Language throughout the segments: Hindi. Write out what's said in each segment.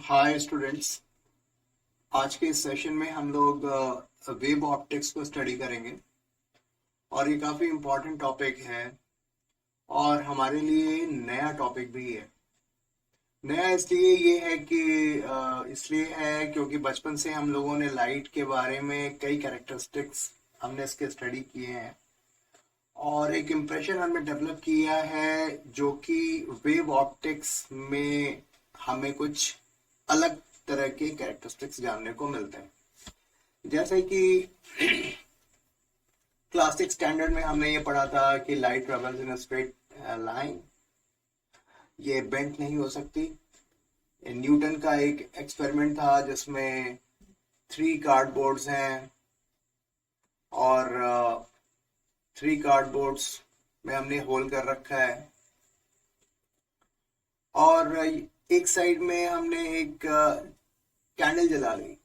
Hi students. आज के इस सेशन में हम लोग वेव ऑप्टिक्स को स्टडी करेंगे और ये काफ़ी इम्पोर्टेंट टॉपिक है और हमारे लिए नया टॉपिक भी है। नया इसलिए ये है कि इसलिए है क्योंकि बचपन से हम लोगों ने लाइट के बारे में कई कैरेक्टरिस्टिक्स हमने इसके स्टडी किए हैं और एक इम्प्रेशन हमने डेवलप किया है जो कि वेव ऑप्टिक्स में हमें कुछ अलग तरह के कैरेक्टरिस्टिक्स जानने को मिलते हैं। जैसे कि क्लास 6 स्टैंडर्ड में हमने ये पढ़ा था कि light travels in a straight line, ये बेंट नहीं हो सकती। न्यूटन का एक एक्सपेरिमेंट था जिसमें 3 कार्डबोर्ड्स हैं और 3 कार्डबोर्ड्स में हमने होल कर रखा है और एक साइड में हमने एक कैंडल जला ली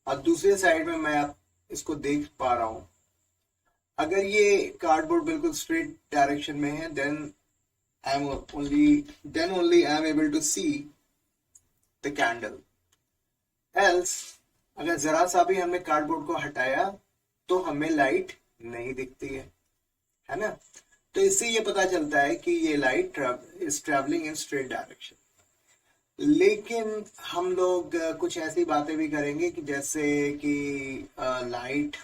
और दूसरे साइड में मैं आप इसको देख पा रहा हूं। अगर ये कार्डबोर्ड बिल्कुल स्ट्रेट डायरेक्शन में है then only I am able to see the candle. Else अगर जरा सा भी हमने कार्डबोर्ड को हटाया तो हमें लाइट नहीं दिखती है ना। तो इससे ये पता चलता है कि ये light is travelling in straight direction. लेकिन हम लोग कुछ ऐसी बातें भी करेंगे कि जैसे कि लाइट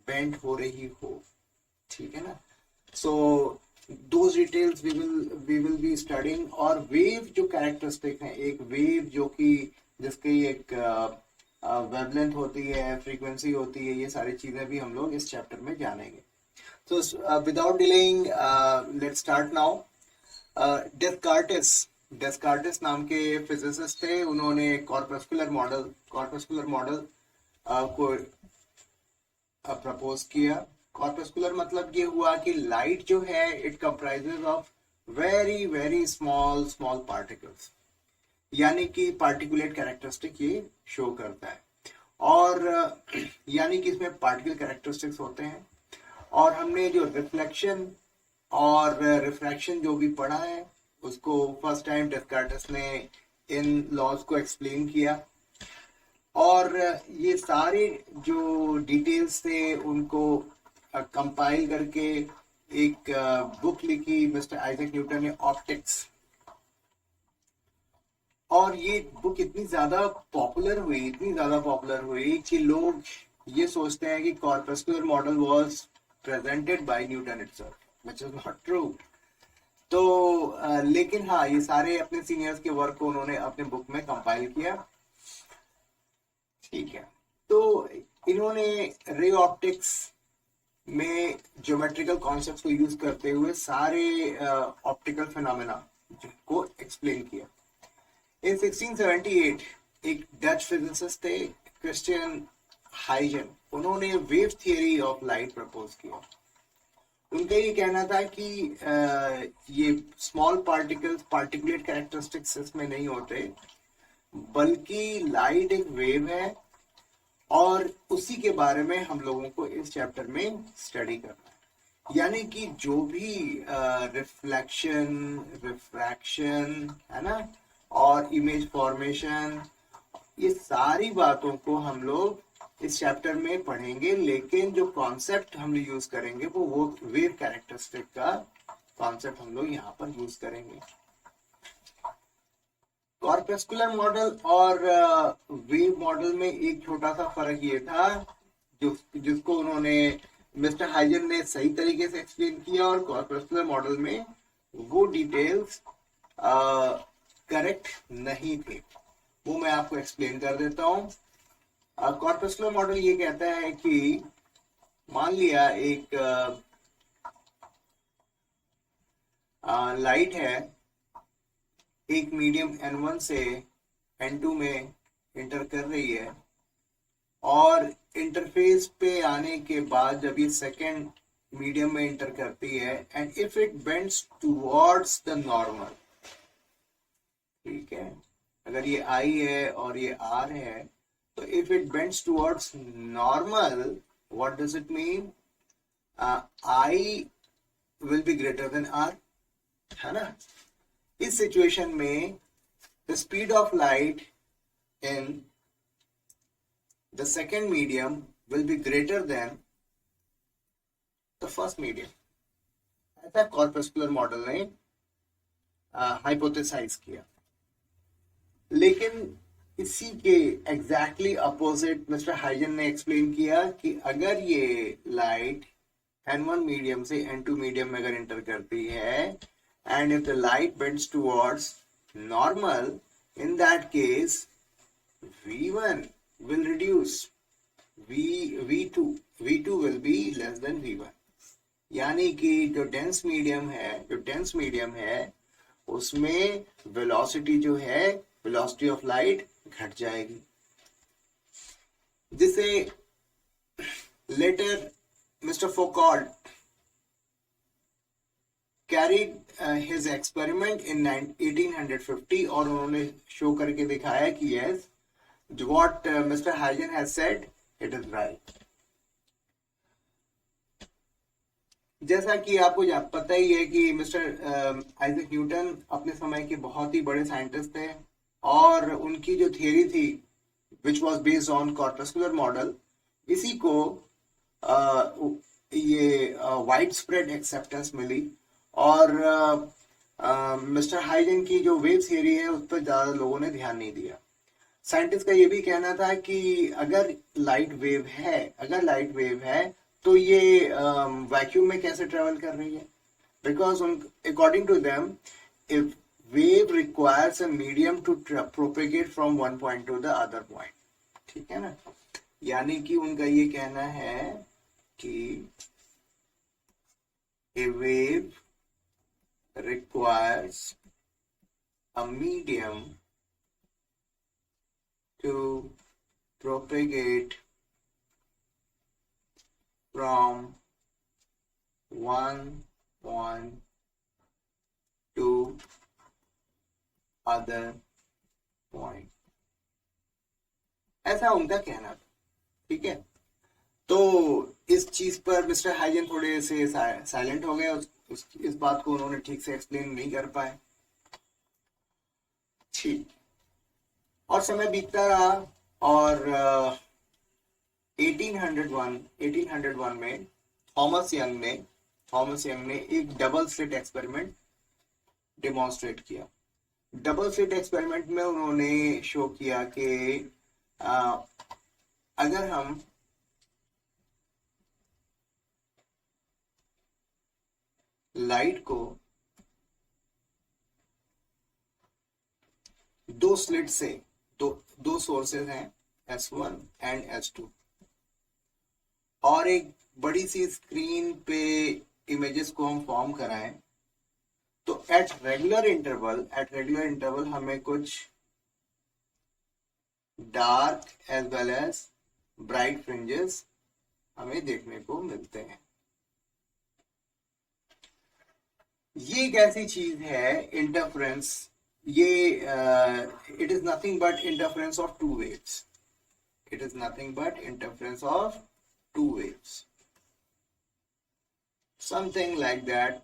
बेंड हो रही हो, ठीक है ना। So those details we will be studying. और वेव जो कैरेक्टरिस्टिक है, एक वेव जो कि जिसकी एक वेवलेंथ होती है, फ्रीक्वेंसी होती है, ये सारी चीजें भी हम लोग इस चैप्टर में जानेंगे। So without delaying let's start now. Descartes नाम के फिजिसिस्ट थे। उन्होंने कॉर्पस्कुलर मॉडल को प्रपोज किया। कॉर्पस्कुलर मतलब ये हुआ कि लाइट जो है it comprises of very very small particles, यानी कि पार्टिकुलेट कैरेक्टरिस्टिक ये शो करता है और यानी कि इसमें पार्टिकल कैरेक्टरिस्टिक्स होते हैं। और हमने जो रिफ्लेक्शन और रिफ्रैक्शन जो भी पढ़ा है उसको फर्स्ट टाइम डेस्कार्टिस ने इन लॉज को एक्सप्लेन किया और ये सारे जो डिटेल्स थे उनको कंपाइल करके एक बुक लिखी मिस्टर आइजैक न्यूटन ने, ऑप्टिक्स। और ये बुक इतनी ज्यादा पॉपुलर हुई कि लोग ये सोचते हैं कि corpuscular model was presented by Newton itself, which is not true. तो लेकिन हाँ, ये सारे अपने सीनियर्स के वर्क को उन्होंने अपने बुक में कंपाइल किया, ठीक है। तो इन्होंने रे ऑप्टिक्स में ज्योमेट्रिकल कॉन्सेप्ट्स को यूज करते हुए सारे ऑप्टिकल फिनोमेना को एक्सप्लेन किया। इन 1678 एक डच फिजिसिस्ट थे, क्रिस्टियन हाइजन, उन्होंने wave theory of light propose किया। उनका ये कहना था कि ये स्मॉल पार्टिकल्स, पार्टिकुलेट कैरेक्टरिस्टिक्स इसमें नहीं होते, बल्कि लाइट एक वेव है और उसी के बारे में हम लोगों को इस चैप्टर में स्टडी करना है। यानी कि जो भी रिफ्लेक्शन, रिफ्रैक्शन है ना, और इमेज फॉर्मेशन, ये सारी बातों को हम लोग इस चैप्टर में पढ़ेंगे। लेकिन जो कॉन्सेप्ट हम यूज करेंगे वो वेव कैरेक्टरिस्टिक का कॉन्सेप्ट हम लोग यहाँ पर यूज करेंगे। कॉर्पस्कुलर मॉडल और वेव मॉडल में एक छोटा सा फर्क ये था जिसको उन्होंने मिस्टर हाइजन ने सही तरीके से एक्सप्लेन किया और कॉर्पस्कुलर मॉडल में वो डिटेल्स करेक्ट नहीं थे। वो मैं आपको एक्सप्लेन कर देता हूँ। कॉर्पस्कुलर मॉडल ये कहता है कि मान लिया एक लाइट है, एक मीडियम N1 से N2 में इंटर कर रही है और इंटरफेस पे आने के बाद जब ये सेकेंड मीडियम में इंटर करती है and if it bends towards the normal, ठीक है, अगर ये I है और ये R है, तो if it bends towards normal, what does it mean? I will be greater then R, है ना। इस सिचुएशन में the speed of light in the second medium will be greater than the first medium. ऐसा कॉर्पस्कुलर मॉडल ने हाइपोथेसाइज किया। लेकिन इसी के एग्जैक्टली अपोजिट मिस्टर हाइजन ने एक्सप्लेन किया कि अगर ये लाइट N1 मीडियम से N2 मीडियम में अगर एंटर करती है and if the light bends towards normal, in that case V1 will reduce, V2 will be less than V1। यानी कि जो डेंस मीडियम है उसमें वेलोसिटी जो है, वेलोसिटी ऑफ लाइट घट जाएगी, जिसे later mister Foucault carried his experiment in 1850 और उन्होंने शो करके दिखाया कि yes, what Mr. Huygens has said, it is right। जैसा कि आपको पता ही है कि मिस्टर आइजैक न्यूटन अपने समय के बहुत ही बड़े साइंटिस्ट थे और उनकी जो थियरी थी which was based on corpuscular model, इसी को ये वाइड स्प्रेड एक्सेप्टेंस मिली और मिस्टर हाइजन की जो वेव थियरी है उस पर ज्यादा लोगों ने ध्यान नहीं दिया। साइंटिस्ट का ये भी कहना था कि अगर लाइट वेव है तो ये वैक्यूम में कैसे ट्रेवल कर रही है, because according to them if wave requires a medium to propagate from one point to the other point. ठीक है ना, यानी कि उनका ये कहना है कि ए wave requires a medium to propagate from one point to other point, ऐसा उनका कहना था। ठीक है, तो इस चीज पर मिस्टर हाइजन थोड़े से साइलेंट हो गए, इस बात को उन्होंने ठीक से एक्सप्लेन नहीं कर पाए। ठीक, और समय बीतता रहा और 1801 में थॉमस यंग ने एक डबल स्लिट एक्सपेरिमेंट डेमोन्स्ट्रेट किया। डबल स्लिट एक्सपेरिमेंट में उन्होंने शो किया कि अगर हम लाइट को दो स्लिट से, दो सोर्सेज हैं S1 एंड S2, और एक बड़ी सी स्क्रीन पे इमेजेस को हम फॉर्म कराएं, तो एट रेगुलर इंटरवल हमें कुछ dark as well as bright fringes हमें देखने को मिलते हैं। ये एक ऐसी चीज है इंटरफेरेंस, ये it is nothing but interference of two waves, something like that.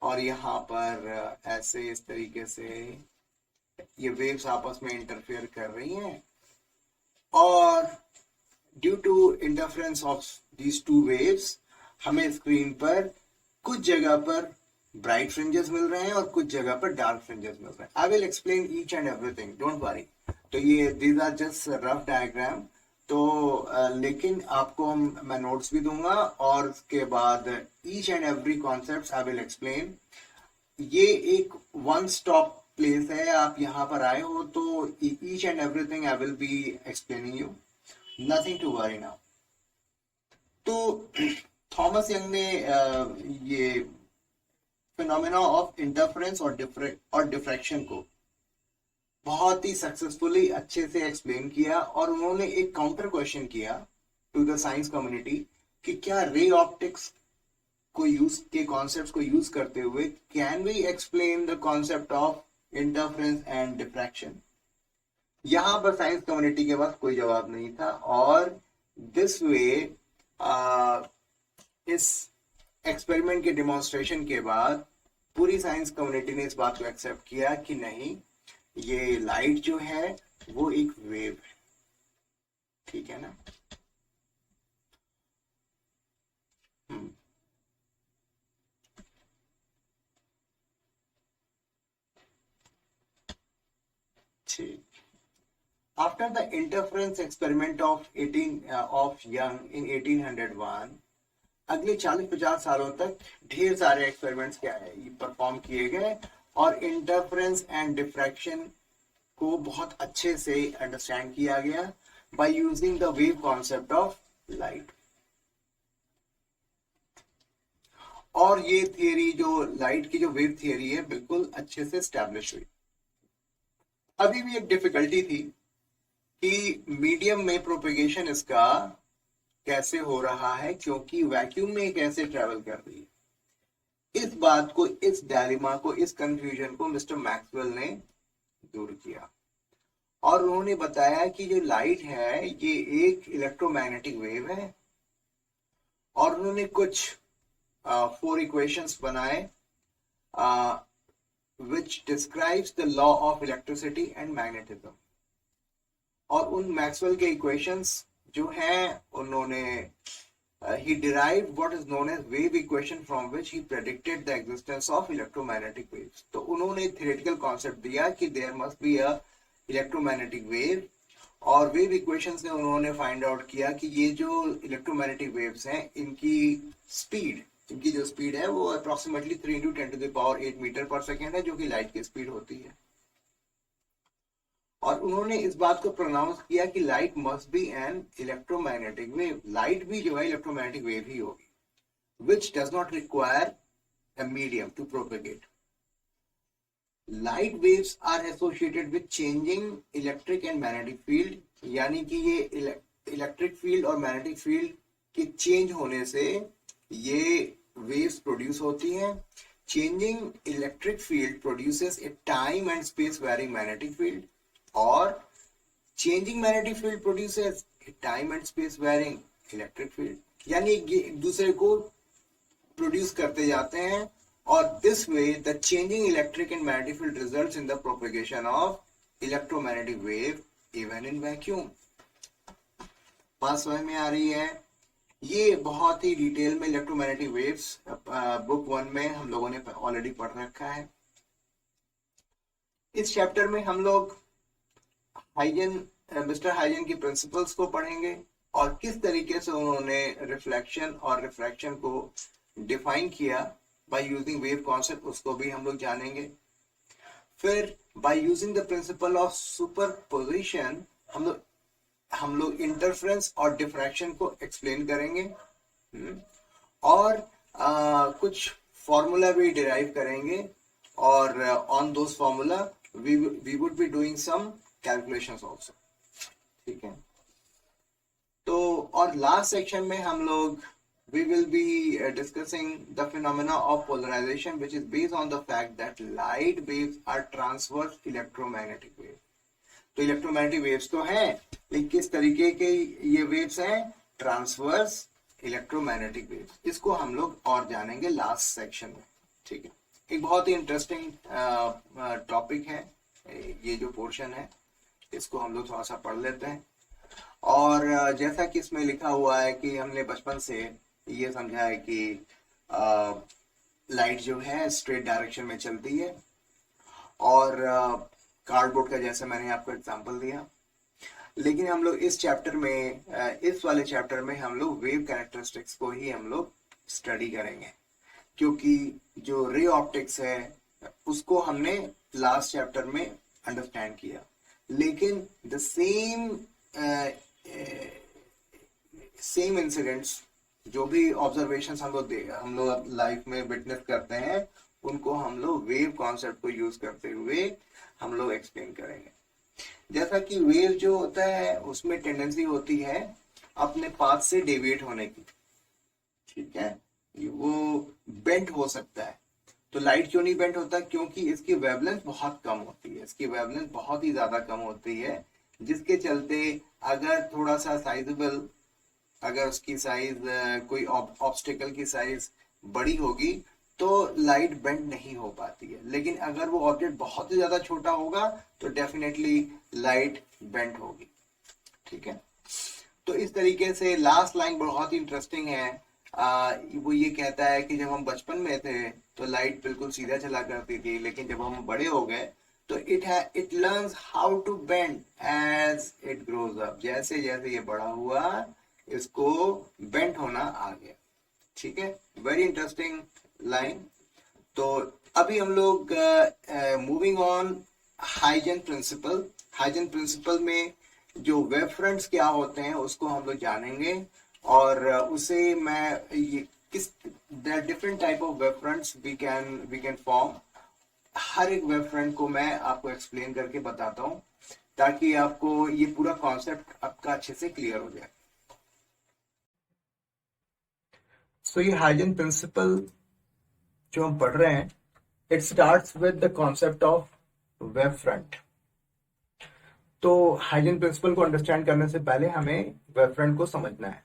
और यहाँ पर ऐसे इस तरीके से ये वेव्स आपस में इंटरफेयर कर रही हैं और due to interference of these two waves हमें स्क्रीन पर कुछ जगह पर ब्राइट फ्रिंजेस मिल रहे हैं और कुछ जगह पर डार्क फ्रिंजेस मिल रहे हैं। I will explain each and everything, don't worry. तो ये these are just rough diagram, तो लेकिन आपको मैं नोट्स भी दूंगा और उसके बाद each and every concept I will explain. ये एक वन स्टॉप प्लेस है, आप यहाँ पर आए हो तो each and everything I will be explaining you, nothing to worry now. तो थॉमस यंग ने ये फिनोमेना ऑफ इंटरफेरेंस और डिफ्रैक्शन को बहुत ही सक्सेसफुली अच्छे से एक्सप्लेन किया और उन्होंने एक काउंटर क्वेश्चन किया टू द साइंस कम्युनिटी कि क्या रे ऑप्टिक्स को के कॉन्सेप्ट्स को यूज करते हुए can we explain the concept of interference and diffraction. यहां पर साइंस कम्युनिटी के पास कोई जवाब नहीं था और दिस वे इस एक्सपेरिमेंट के डेमोन्स्ट्रेशन के बाद पूरी साइंस कम्युनिटी ने इस बात को एक्सेप्ट किया कि नहीं, ये लाइट जो है वो एक वेव है, ठीक है ना। हम्म, ठीक। After the interference experiment of 18 of Young in 1801, अगले 40-50 सालों तक ढेर सारे एक्सपेरिमेंट्स क्या है ये परफॉर्म किए गए और इंटरफेरेंस एंड डिफ्रैक्शन को बहुत अच्छे से अंडरस्टैंड किया गया bye using the wave concept of light. और ये थियरी जो लाइट की जो वेव थियरी है बिल्कुल अच्छे से स्टैब्लिश हुई। अभी भी एक डिफिकल्टी थी कि मीडियम में प्रोपेगेशन इसका कैसे हो रहा है, क्योंकि वैक्यूम में कैसे ट्रेवल कर रही है। इस बात को, इस डायलेमा को, इस कंफ्यूजन को मिस्टर मैक्सवेल ने दूर किया और उन्होंने बताया कि जो लाइट है ये एक इलेक्ट्रोमैग्नेटिक वेव है। और उन्होंने कुछ 4 इक्वेशंस बनाए which describes the law of electricity and magnetism। और उन मैक्सवेल के इक्वेशंस जो हैं उन्होंने he derived what is known as wave equation from which he predicted the existence of electromagnetic waves। तो उन्होंने theoretical concept दिया कि there must be a electromagnetic wave और वेव इक्वेशन से उन्होंने फाइंड आउट किया कि ये जो इलेक्ट्रोमैग्नेटिक वेव्स हैं इनकी जो स्पीड है वो अप्रोक्सीमेटली 3 × 10⁸ मीटर पर सेकेंड है, जो कि लाइट की स्पीड होती है। और उन्होंने इस बात को प्रोनाउंस किया कि light must be an electromagnetic wave, light भी जो है इलेक्ट्रोमैग्नेटिक वेव ही होगी, which does not require a medium to propagate। Light waves are associated with changing electric and magnetic field, यानी कि ये इलेक्ट्रिक फील्ड और मैग्नेटिक फील्ड के चेंज होने से ये वेव्स प्रोड्यूस होती हैं। Changing electric field produces a time and space varying magnetic field और changing magnetic field produces a time and space varying electric field, यानी एक दूसरे को प्रोड्यूस करते जाते हैं। और this way the changing electric and magnetic field results in the propagation of electromagnetic wave even in vacuum. बात समझ में आ रही है? ये बहुत ही डिटेल में इलेक्ट्रोमैग्नेटिक वेव्स बुक 1 में हम लोगों ने ऑलरेडी पढ़ रखा है। इस चैप्टर में हम लोग मिस्टर हाइजन की प्रिंसिपल्स को पढ़ेंगे और किस तरीके से उन्होंने रिफ्लेक्शन और रिफ्रैक्शन को डिफाइन किया बाय यूजिंग वेव कॉन्सेप्ट, उसको भी हम लोग जानेंगे। फिर bye using the principle of superposition हम लोग इंटरफेरेंस और डिफ्रैक्शन को एक्सप्लेन करेंगे और कुछ फॉर्मूला भी डिराइव करेंगे और on those formula we would be doing some calculations also, ठीक है। तो और लास्ट सेक्शन में हम लोग we will be discussing the phenomena of polarization, which is based on the fact that light waves are transverse electromagnetic waves। तो इलेक्ट्रोमैग्नेटिक वेव्स तो हैं, लेकिन किस तरीके के ये वेव्स हैं? Transverse electromagnetic waves. इसको हम लोग और जानेंगे लास्ट सेक्शन में, ठीक है। एक बहुत ही इंटरेस्टिंग टॉपिक है ये जो पोर्शन है, इसको हम लोग थोड़ा सा पढ़ लेते हैं। और जैसा कि इसमें लिखा हुआ है कि हमने बचपन से ये समझा है कि लाइट जो है स्ट्रेट डायरेक्शन में चलती है और कार्डबोर्ड का जैसे मैंने आपको एग्जांपल दिया। लेकिन हम लोग इस चैप्टर में इस वाले चैप्टर में हम लोग वेव कैरेक्टरिस्टिक्स को ही हम लोग स्टडी करेंगे, क्योंकि जो रे ऑप्टिक्स है उसको हमने लास्ट चैप्टर में अंडरस्टैंड किया, लेकिन द सेम इंसिडेंट्स, जो भी ऑब्जर्वेशंस हम लोग लाइफ में विटनेस करते हैं, उनको हम लोग वेव कॉन्सेप्ट को यूज करते हुए हम लोग एक्सप्लेन करेंगे। जैसा कि वेव जो होता है उसमें टेंडेंसी होती है अपने पाथ से डेविएट होने की, ठीक है, वो बेंट हो सकता है। तो लाइट क्यों नहीं बेंट होता? क्योंकि इसकी वेवलेंथ बहुत कम होती है, इसकी वेवलेंथ बहुत ही ज्यादा कम होती है, जिसके चलते अगर थोड़ा सा साइजेबल, अगर उसकी साइज कोई ऑब्स्टिकल की साइज बड़ी होगी तो लाइट बेंड नहीं हो पाती है, लेकिन अगर वो ऑब्जेक्ट बहुत ही ज्यादा छोटा होगा तो डेफिनेटली लाइट बेंड होगी। ठीक है, तो इस तरीके से लास्ट लाइन बहुत ही इंटरेस्टिंग है। वो ये कहता है कि जब हम बचपन में थे तो लाइट बिल्कुल सीधा चला करती थी, लेकिन जब हम बड़े हो गए तो it learns how to bend as it grows up. जैसे जैसे ये बड़ा हुआ इसको बेंड होना आ गया। ठीक है, वेरी इंटरेस्टिंग लाइन। तो अभी हम लोग moving on Huygens principle. Huygens principle में जो वेव फ्रंट्स क्या होते हैं उसको हम लोग जानेंगे, और उसे मैं ये किस different type of wave fronts we can form. हर एक वेव फ्रंट को मैं आपको एक्सप्लेन करके बताता हूँ, ताकि आपको ये पूरा कॉन्सेप्ट आपका अच्छे से क्लियर हो जाए। सो ये हाइजन प्रिंसिपल जो हम पढ़ रहे हैं, it starts with the concept of wave front. तो हाइजन प्रिंसिपल को अंडरस्टैंड करने से पहले हमें वेव फ्रंट को समझना है।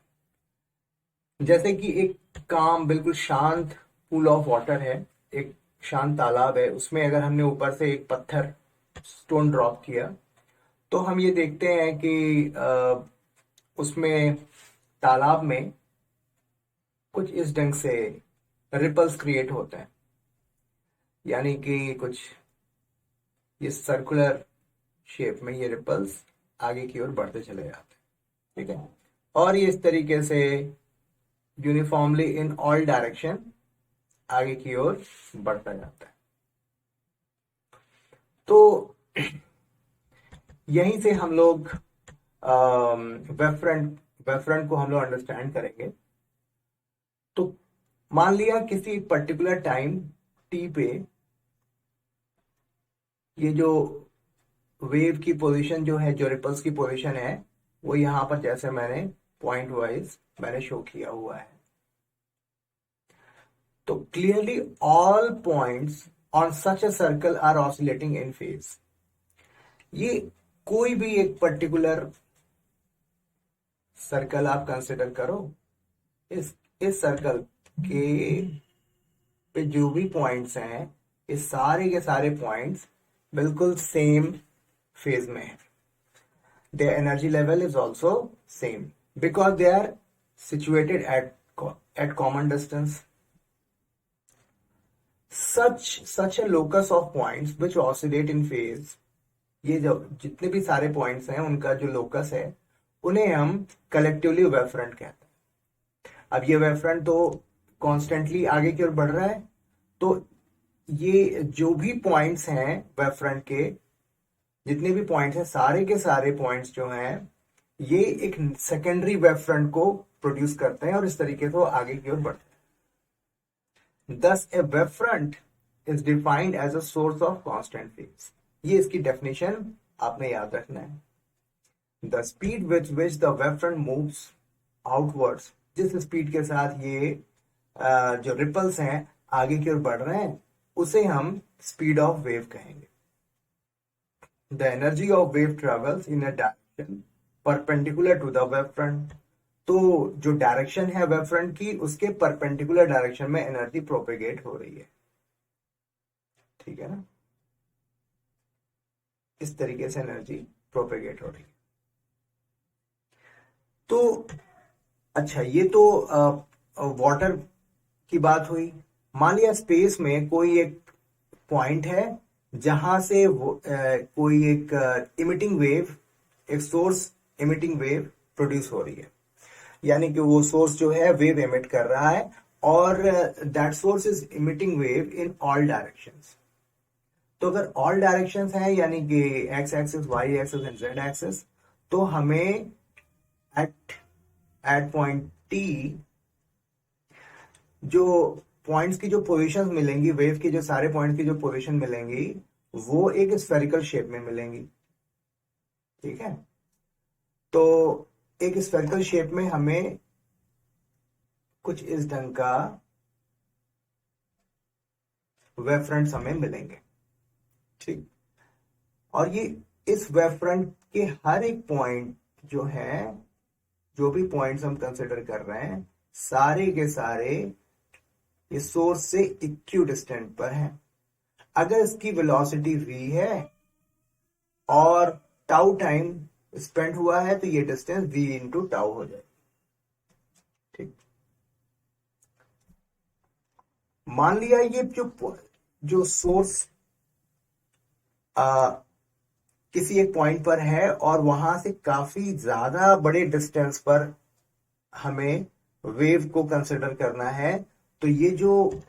जैसे कि एक काम बिल्कुल शांत पूल ऑफ वाटर है, एक शांत तालाब है, उसमें अगर हमने ऊपर से एक पत्थर स्टोन ड्रॉप किया तो हम ये देखते हैं कि उसमें तालाब में कुछ इस ढंग से रिपल्स क्रिएट होते हैं, यानी कि कुछ ये सर्कुलर शेप में ये रिपल्स आगे की ओर बढ़ते चले जाते हैं। ठीक है, और ये इस तरीके से यूनिफॉर्मली इन ऑल डायरेक्शन आगे की ओर बढ़ता जाता है। तो यहीं से हम लोग वेव फ्रंट को हम लोग अंडरस्टैंड करेंगे। तो मान लिया किसी पर्टिकुलर टाइम टी पे ये जो वेव की पोजीशन जो है, जो रिपल्स की पोजीशन है, वो यहां पर जैसे मैंने पॉइंट वाइज मैंने शो किया हुआ है। तो clearly all points on such a circle are oscillating in phase. ये कोई भी एक पर्टिकुलर सर्कल आप कंसिडर करो, इस सर्कल के पे जो भी पॉइंट्स हैं, इस सारे के सारे पॉइंट्स बिल्कुल सेम फेज में है। their energy level is also same because they are situated at common distance. Such a locus of points which oscillate in phase, ये जो जितने भी सारे पॉइंट्स हैं उनका जो लोकस है उन्हें हम कलेक्टिवली वेव फ्रंट कहते हैं। अब ये वेव फ्रंट तो कॉन्स्टेंटली आगे की ओर बढ़ रहा है, तो ये जो भी पॉइंट्स हैं वेव फ्रंट के, जितने भी पॉइंट्स हैं, सारे के सारे पॉइंट्स जो हैं ये एक सेकेंडरी वेव फ्रंट को प्रोड्यूस करते हैं और इस तरीके से वो आगे की ओर बढ़ते हैं। Thus a wave front is defined as a source of constant phase. ये इसकी डेफिनेशन आपने याद रखना है। The speed with which the wave front moves outwards, जिस स्पीड के साथ ये जो रिपल्स हैं आगे की ओर बढ़ रहे हैं, उसे हम स्पीड ऑफ वेव कहेंगे। The energy of wave travels in a direction perpendicular to the wave front. तो जो डायरेक्शन है वेव फ्रंट की, उसके परपेंडिकुलर डायरेक्शन में एनर्जी प्रोपेगेट हो रही है। ठीक है ना, इस तरीके से एनर्जी प्रोपेगेट हो रही है। तो अच्छा, ये तो वाटर की बात हुई। मान लिया स्पेस में कोई एक पॉइंट है जहां से कोई एक इमिटिंग वेव, एक सोर्स इमिटिंग वेव प्रोड्यूस हो रही है, यानी कि वो सोर्स जो है वेव एमिट कर रहा है और that source is emitting wave in all directions. तो अगर ऑल डायरेक्शंस हैं, यानी कि X axis, Y axis and Z axis, तो हमें एट पॉइंट टी जो पॉइंट्स की जो पोजीशंस मिलेंगी, वेव की जो सारे पॉइंट्स की जो पोजीशन मिलेंगी, वो एक स्फेरिकल शेप में मिलेंगी। ठीक है, तो एक स्फेरिकल शेप में हमें कुछ इस ढंग का वेव फ्रंट हमें मिलेंगे। ठीक, और ये इस वेव फ्रंट के हर एक पॉइंट जो है, जो भी पॉइंट्स हम कंसिडर कर रहे हैं, सारे के सारे ये सोर्स से इक्यू डिस्टेंट पर है। अगर इसकी वेलोसिटी v है और टाउ टाइम स्पेंड हुआ है तो ये डिस्टेंस v इंटू टाउ हो जाएगी। ठीक, मान लिया ये जो सोर्स किसी एक पॉइंट पर है और वहां से काफी ज्यादा बड़े डिस्टेंस पर हमें वेव को कंसिडर करना है, तो ये जो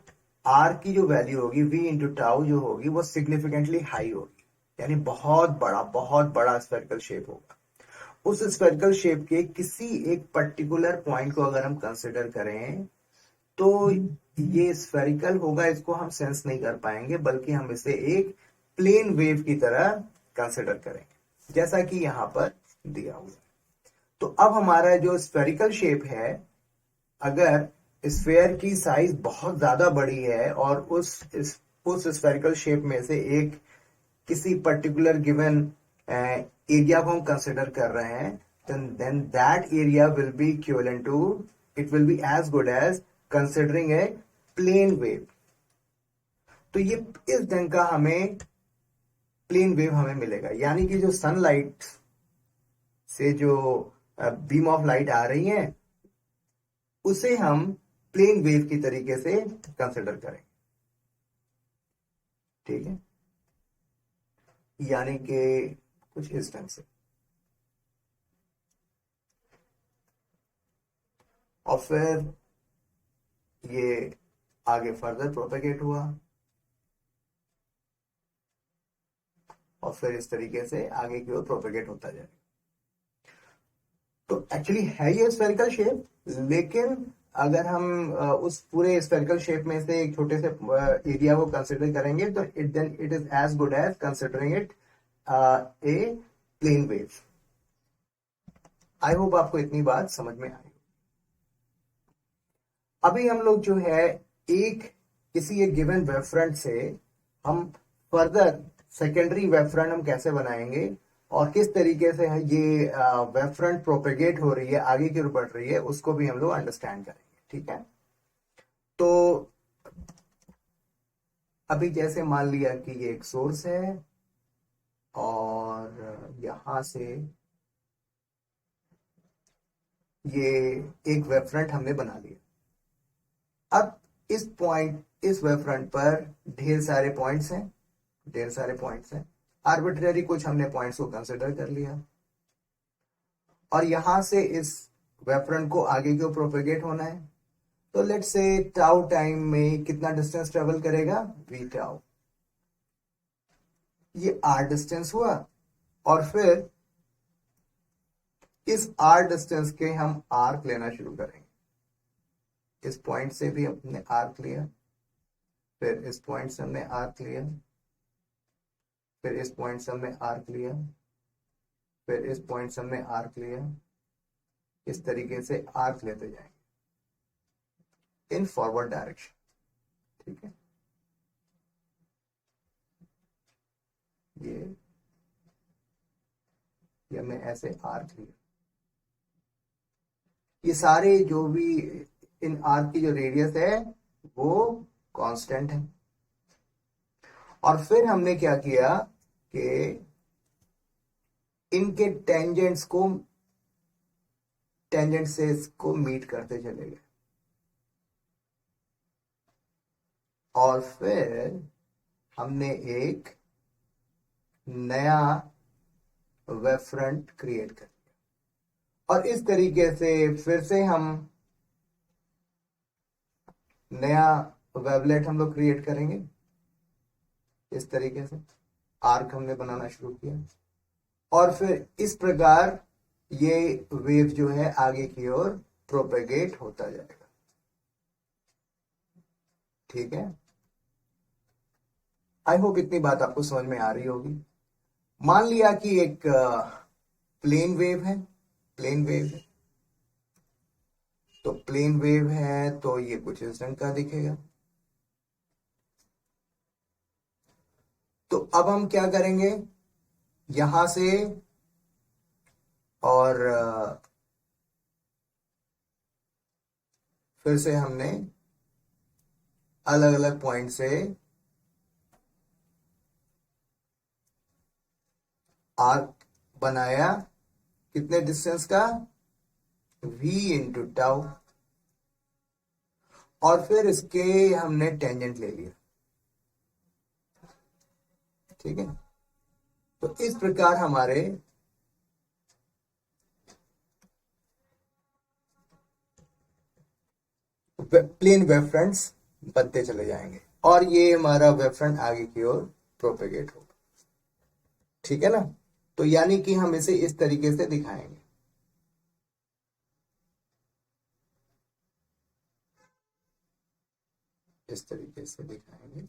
आर की जो वैल्यू होगी v इंटू टाउ जो होगी वो सिग्निफिकेंटली हाई होगी, यानी बहुत बड़ा स्फेरिकल शेप होगा। उस स्फेरिकल शेप के किसी एक पर्टिकुलर पॉइंट को अगर हम कंसिडर करें तो ये स्फेरिकल होगा, इसको हम सेंस नहीं कर पाएंगे, बल्कि हम इसे एक प्लेन वेव की तरह कंसिडर करेंगे, जैसा कि यहां पर दिया हुआ है। तो अब हमारा जो स्फेरिकल शेप है, अगर स्फेयर की साइज बहुत ज्यादा बड़ी है और उस स्फेरिकल शेप में से एक किसी पर्टिकुलर गिवन एरिया को हम कंसिडर कर रहे हैं, then that area will be equivalent to, it will be as good as considering a plane wave। तो ये इस ढंग का हमें प्लेन वेव हमें मिलेगा, यानी कि जो सनलाइट से जो बीम ऑफ लाइट आ रही है उसे हम प्लेन वेव की तरीके से कंसिडर करें। ठीक है, यानी कि कुछ इस ढंग से। और फिर ये आगे फर्दर प्रोपेगेट हुआ और फिर इस तरीके से आगे की ओर प्रोपेगेट होता जाए। तो एक्चुअली है ये स्फेरिकल शेप, लेकिन अगर हम उस पूरे स्फेरिकल शेप में से एक छोटे से एरिया को कंसिडर करेंगे तो it is as good as considering it a plane wave. I hope आपको इतनी बात समझ में आई। अभी हम लोग जो है किसी एक गिवन वेव फ्रंट से हम फर्दर सेकेंडरी वेव फ्रंट हम कैसे बनाएंगे और किस तरीके से है ये वेव फ्रंट प्रोपेगेट हो रही है, आगे की ओर बढ़ रही है, उसको भी हम लोग अंडरस्टैंड करेंगे। ठीक है, तो अभी जैसे मान लिया कि ये एक सोर्स है और यहां से ये एक वेव फ्रंट हमने बना लिया। अब इस वेव फ्रंट पर ढेर सारे पॉइंट्स हैं, आर्बिट्ररी कुछ हमने पॉइंट्स को कंसिडर कर लिया और यहां से इस वेव फ्रंट को आगे क्यों प्रोपेगेट होना है। तो लेट्स से टाउ टाइम में कितना डिस्टेंस ट्रेवल करेगा, वी टाउ। ये आर डिस्टेंस हुआ और फिर इस आर डिस्टेंस के हम आर्क लेना शुरू करेंगे। इस पॉइंट से भी हमने आर्क लिया, फिर इस पॉइंट से हमने आर्क लिया, फिर इस पॉइंट से हमने आर्क लिया, फिर इस पॉइंट से हमने आर्क लिया। इस तरीके से आर्क लेते जाएंगे इन फॉरवर्ड डायरेक्शन। ठीक है, ये हमने ऐसे आर्क लिया। ये सारे जो भी इन आर्क की जो रेडियस है वो कांस्टेंट है। और फिर हमने क्या किया कि इनके टेंजेंट से इसको मीट करते चले गए और फिर हमने एक नया वेव फ्रंट क्रिएट कर दिया और इस तरीके से फिर से हम नया वेवलेट हम लोग क्रिएट करेंगे। इस तरीके से आर्क हमने बनाना शुरू किया और फिर इस प्रकार ये वेव जो है आगे की ओर प्रोपेगेट होता जाएगा। ठीक है, आई होप इतनी बात आपको समझ में आ रही होगी। मान लिया कि एक प्लेन वेव है, तो प्लेन वेव है तो ये कुछ इस रंग का दिखेगा। तो अब हम क्या करेंगे, यहां से और फिर से हमने अलग अलग पॉइंट से आर्क बनाया, कितने डिस्टेंस का, v इंटू टाउ, और फिर इसके हमने टेंजेंट ले लिया। ठीक है, तो इस प्रकार हमारे प्लेन वेव फ्रंट्स बनते चले जाएंगे और ये हमारा वेव फ्रंट आगे की ओर प्रोपेगेट होगा। ठीक है ना, तो यानी कि हम इसे इस तरीके से दिखाएंगे। इस तरीके से दिखाएंगे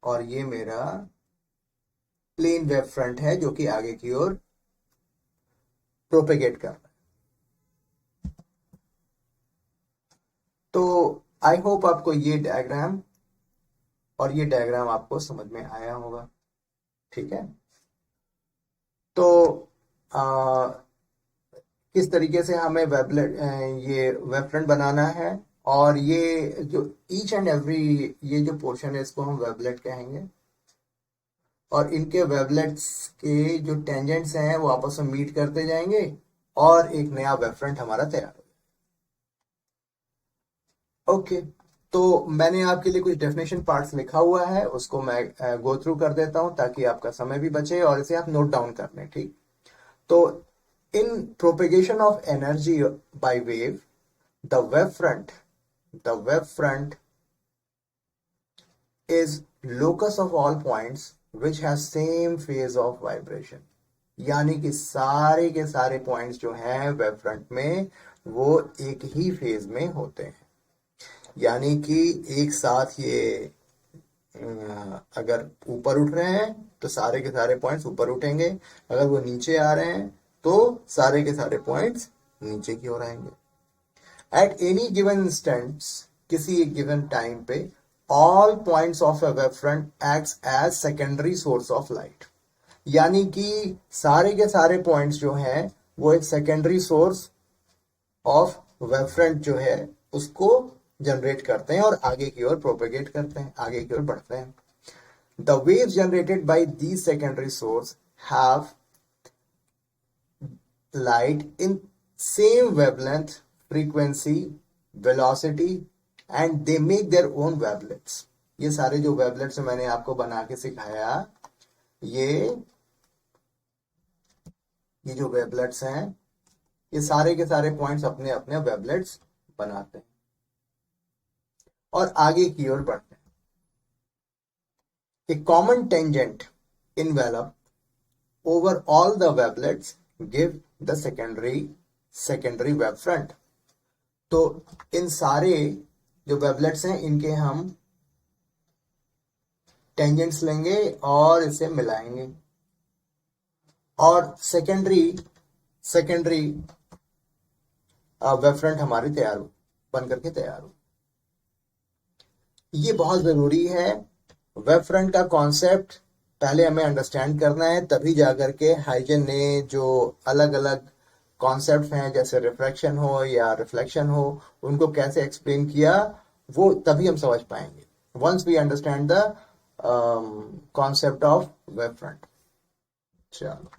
और ये मेरा प्लेन वेव फ्रंट है जो कि आगे की ओर प्रोपेगेट कर रहा है। तो आई होप आपको ये डायग्राम और ये डायग्राम आपको समझ में आया होगा। ठीक है, तो किस तरीके से हमें वेबलेट ये वेब फ्रंट बनाना है, और ये जो ईच एंड एवरी ये जो पोर्शन है इसको हम वेबलेट कहेंगे, और इनके वेबलेट्स के जो टेंजेंट्स हैं वो आपस में मीट करते जाएंगे और एक नया वेब फ्रंट हमारा तैयार हो। ओके, तो मैंने आपके लिए कुछ डेफिनेशन पार्ट्स लिखा हुआ है, उसको मैं गो थ्रू कर देता हूं ताकि आपका समय भी बचे और इसे आप नोट डाउन कर लें। ठीक, तो in propagation of energy by wave, the wave front the wave front is locus of all points which has same phase of vibration। यानी कि सारे के सारे पॉइंट्स जो हैं वेव फ्रंट में वो एक ही फेज में होते हैं। यानी कि एक साथ ये अगर ऊपर उठ रहे हैं तो सारे के सारे पॉइंट्स ऊपर उठेंगे, अगर वो नीचे आ रहे हैं तो सारे के सारे पॉइंट्स नीचे की ओर आएंगे। एट एनी गिवन इंस्टेंट, किसी एक गिवन टाइम पे, all points of a wave front acts as secondary source of light. यानी कि सारे के सारे पॉइंट्स जो हैं वो एक secondary source of wave front जो है उसको जनरेट करते हैं और आगे की ओर प्रोपेगेट करते हैं, आगे की ओर बढ़ते हैं। The waves generated by these secondary source have light in same wavelength, frequency, velocity, and they make their own wavelets। ये सारे जो वेवलेट्स मैंने आपको बना के सिखाया, ये ये जो वेवलेट्स हैं ये सारे के सारे पॉइंट्स अपने अपने वेवलेट्स बनाते हैं और आगे की ओर बढ़ते हैं। A common tangent envelope over all the wavelets give the secondary wave front। तो इन सारे जो वेवलेट्स हैं इनके हम टेंजेंट्स लेंगे और इसे मिलाएंगे और सेकेंडरी वेव फ्रंट हमारी तैयार हो, बन करके तैयार हो। ये बहुत जरूरी है। वेव फ्रंट का कॉन्सेप्ट पहले हमें अंडरस्टैंड करना है, तभी जाकर के हाइजन ने जो अलग अलग कॉन्सेप्ट हैं जैसे रिफ्रैक्शन हो या रिफ्लेक्शन हो उनको कैसे एक्सप्लेन किया वो तभी हम समझ पाएंगे, once we understand the concept of wave front. चलो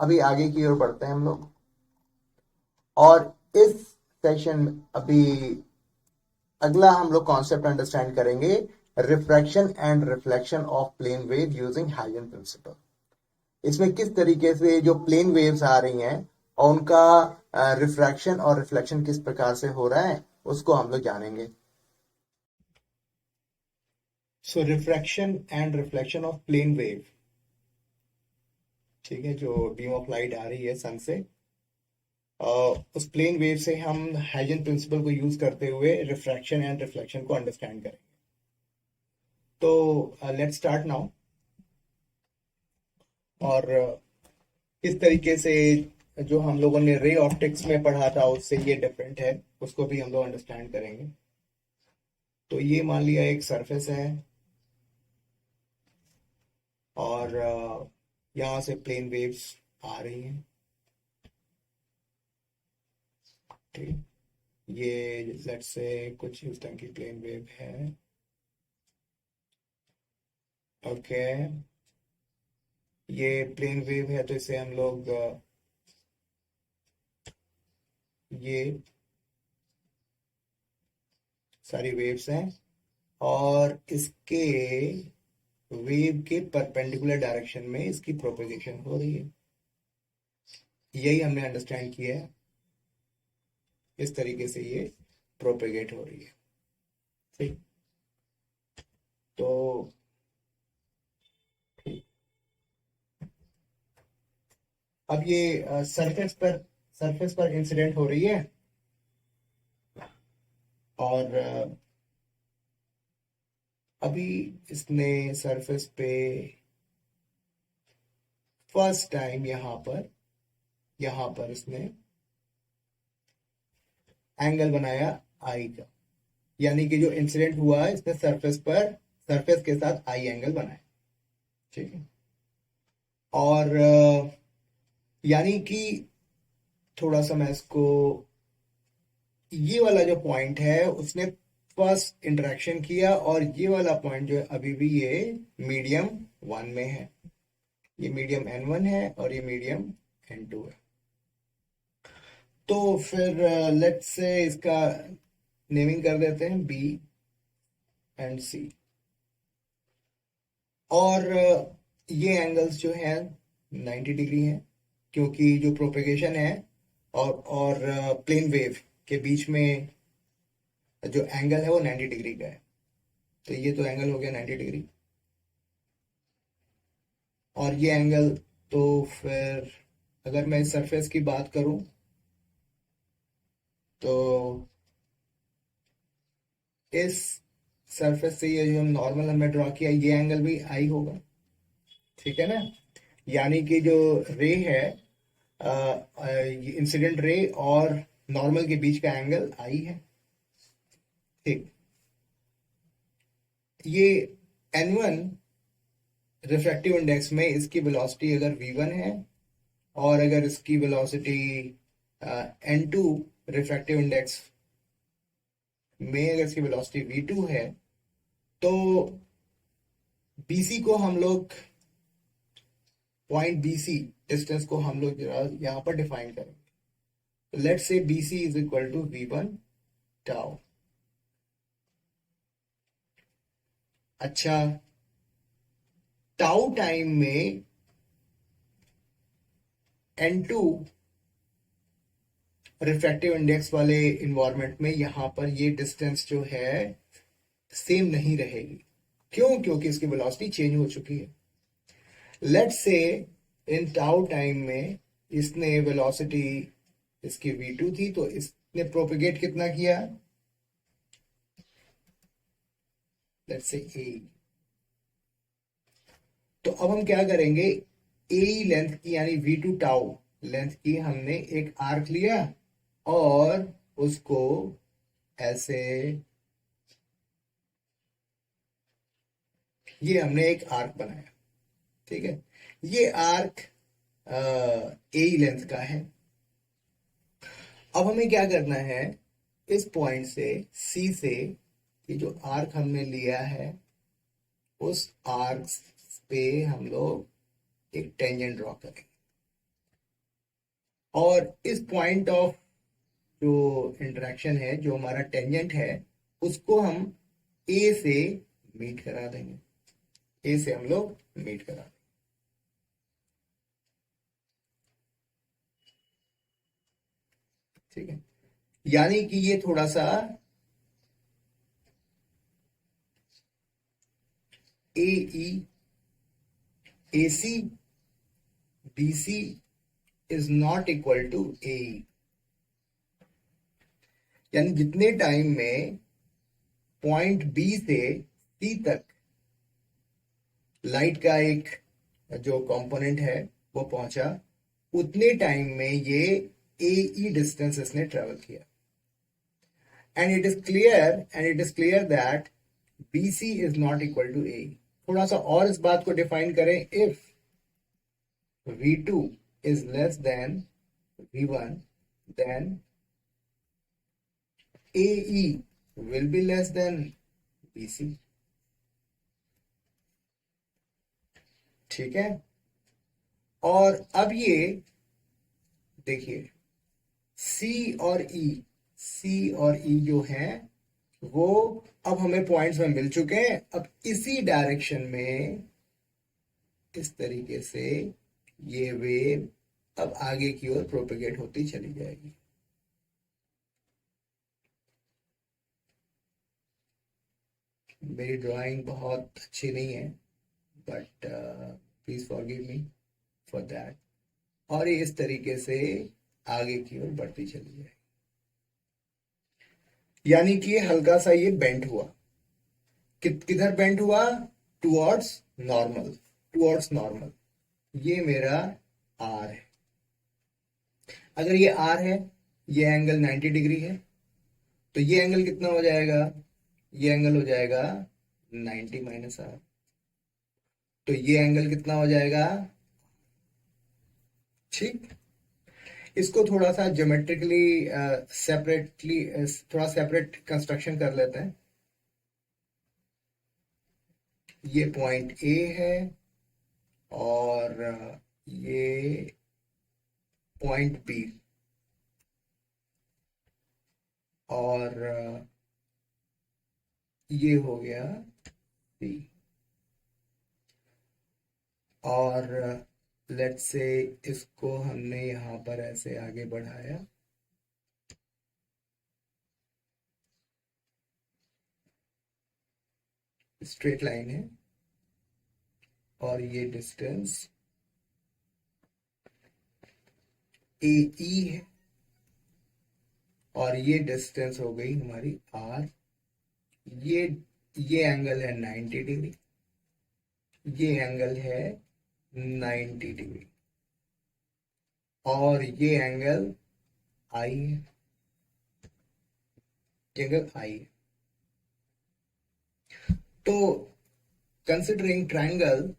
अभी आगे की ओर बढ़ते हैं हम लोग, और इस सेशन अभी अगला हम लोग कॉन्सेप्ट अंडरस्टैंड करेंगे, refraction and reflection of plane wave using Huygens principle. इसमें किस तरीके से जो प्लेन वेव्स आ रही हैं और उनका रिफ्रैक्शन और रिफ्लेक्शन किस प्रकार से हो रहा है उसको हम लोग जानेंगे। So refraction and reflection of plane wave, ठीक है, जो बीम ऑफ लाइट आ रही है सन से, उस प्लेन वेव से हम हाइजन प्रिंसिपल को यूज करते हुए रिफ्रैक्शन एंड रिफ्लेक्शन को अंडरस्टैंड करेंगे। तो लेट्स स्टार्ट नाउ। और किस तरीके से जो हम लोगों ने रे ऑप्टिक्स में पढ़ा था उससे ये डिफरेंट है उसको भी हम लोग अंडरस्टैंड करेंगे। तो ये मान लिया एक सरफेस है और यहाँ से प्लेन वेव्स आ रही हैं। ठीक, ये लेट्स से कुछ इस तरह की प्लेन वेव है ओके, ये प्लेन वेव है तो इसे हम लोग ये सारी वेव्स हैं और इसके वेव के परपेंडिकुलर डायरेक्शन में इसकी प्रोपेगेशन हो रही है। यही हमने अंडरस्टैंड किया है, इस तरीके से ये प्रोपेगेट हो रही है। ठीक, तो अब ये सरफेस पर इंसिडेंट हो रही है और अभी इसने सरफेस पे फर्स्ट टाइम यहाँ पर इसने एंगल बनाया आई का, यानी कि जो इंसिडेंट हुआ इसने सरफेस के साथ आई एंगल बनाया। ठीक है, और यानी कि थोड़ा सा मैं इसको, ये वाला जो पॉइंट है उसने फर्स्ट इंटरेक्शन किया और ये वाला पॉइंट जो है अभी भी ये मीडियम 1 में है, ये मीडियम N1 है और ये मीडियम N2 है। तो फिर लेट्स से इसका नेमिंग कर देते हैं बी एंड सी। और ये एंगल्स जो है 90 डिग्री है, क्योंकि जो प्रोपेगेशन है और प्लेन वेव के बीच में जो एंगल है वो 90 डिग्री का है। तो ये तो एंगल हो गया 90 डिग्री, और ये एंगल, तो फिर अगर मैं सरफेस की बात करूं तो इस सरफेस से ये जो नॉर्मल हमने ड्रॉ किया ये एंगल भी आई होगा। ठीक है ना, यानी कि जो रे है, इंसिडेंट रे और नॉर्मल के बीच का एंगल आई है। ठीक, ये N1 रिफ्रैक्टिव इंडेक्स में इसकी वेलोसिटी अगर v1 है और अगर इसकी वेलोसिटी N2 रिफ्रैक्टिव इंडेक्स में अगर इसकी वेलोसिटी v2 है, तो BC को हम लोग, पॉइंट BC डिस्टेंस को हम लोग यहाँ पर डिफाइन करेंगे। Let's say BC is equal to v1 tau. अच्छा, टाउ टाइम में N2 रिफ्रैक्टिव इंडेक्स वाले इन्वायरमेंट में यहां पर ये डिस्टेंस जो है सेम नहीं रहेगी। क्यों? क्योंकि इसकी वेलोसिटी चेंज हो चुकी है। Let's say in tau time में इसने वेलोसिटी, इसकी v2 थी, तो इसने प्रोपेगेट कितना किया, लेट्स से a। तो अब हम क्या करेंगे, a लेंथ की यानी v2 टाउ लेंथ की हमने एक आर्क लिया और उसको ऐसे, ये हमने एक आर्क बनाया। ठीक है, ये आर्क ए लेंथ का है। अब हमें क्या करना है, इस पॉइंट से सी से ये जो आर्क हमने लिया है उस आर्क पे हम लोग एक टेंजेंट ड्रॉ करेंगे और इस पॉइंट ऑफ जो इंटरेक्शन है, जो हमारा टेंजेंट है, उसको हम ए से मीट करा देंगे, ए से हम लोग मीट करा देंगे। ठीक है, यानी कि ये थोड़ा सा A E A C B C is not equal to A, यानी जितने टाइम में पॉइंट बी से सी तक लाइट का एक जो कंपोनेंट है वो पहुंचा, उतने टाइम में ये ए ई डिस्टेंस इसने ट्रेवल किया। And it is clear that B C is not equal to A. थोड़ा सा और इस बात को डिफाइन करें, if v2 is less than v1, then AE will be less than BC. ठीक है। और अब ये देखिए सी और ई जो है वो अब हमें पॉइंट्स में मिल चुके हैं। अब इसी डायरेक्शन में इस तरीके से ये वेव अब आगे की ओर प्रोपेगेट होती चली जाएगी। मेरी ड्राइंग बहुत अच्छी नहीं है, but please forgive me for that. और ये इस तरीके से आगे की ओर बढ़ती चली जाएगी, यानी कि हल्का सा ये बेंट हुआ। किधर बेंट हुआ? Towards normal, towards normal. ये मेरा आर है। अगर ये आर है, ये एंगल 90 डिग्री है, तो ये एंगल कितना हो जाएगा? ये एंगल हो जाएगा 90 माइनस आर। तो ये एंगल कितना हो जाएगा? ठीक। इसको थोड़ा सा ज्योमेट्रिकली सेपरेटली थोड़ा सेपरेट कंस्ट्रक्शन कर लेते हैं। ये पॉइंट ए है और ये पॉइंट बी, और ये हो गया बी। और लेट्स से इसको हमने यहां पर ऐसे आगे बढ़ाया, स्ट्रेट लाइन है, और ये डिस्टेंस ए ई है, और ये डिस्टेंस हो गई हमारी आर। ये एंगल है 90 डिग्री, ये एंगल है 90 डिग्री, और ये एंगल आई है, एंगल आई है। तो considering triangle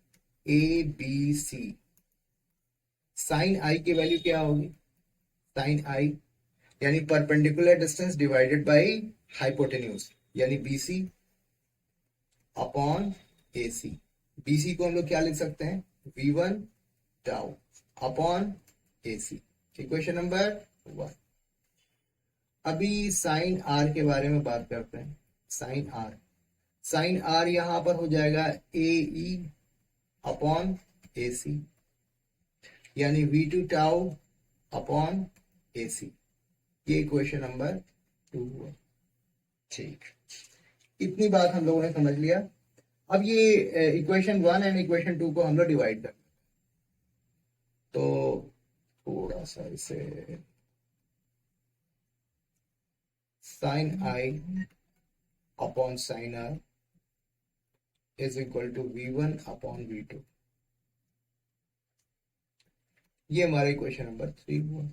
A B C, sine I की वैल्यू क्या होगी? साइन आई यानी perpendicular distance divided by hypotenuse, यानी बीसी अपॉन AC। BC को हम लोग क्या लिख सकते हैं? V1 tau upon AC। Equation number 1। अभी साइन R के बारे में बात करते हैं। साइन R यहां पर हो जाएगा AE अपॉन AC, यानी V2 टाउ अपॉन AC। ये इक्वेशन नंबर 2 हुआ। ठीक, इतनी बात हम लोगों ने समझ लिया। अब ये इक्वेशन 1 एंड इक्वेशन 2 को हम लोग डिवाइड कर, तो थोड़ा सा इसे sine I upon sine R is equal to V1 upon V2, ये हमारा इक्वेशन नंबर 3 हुआ।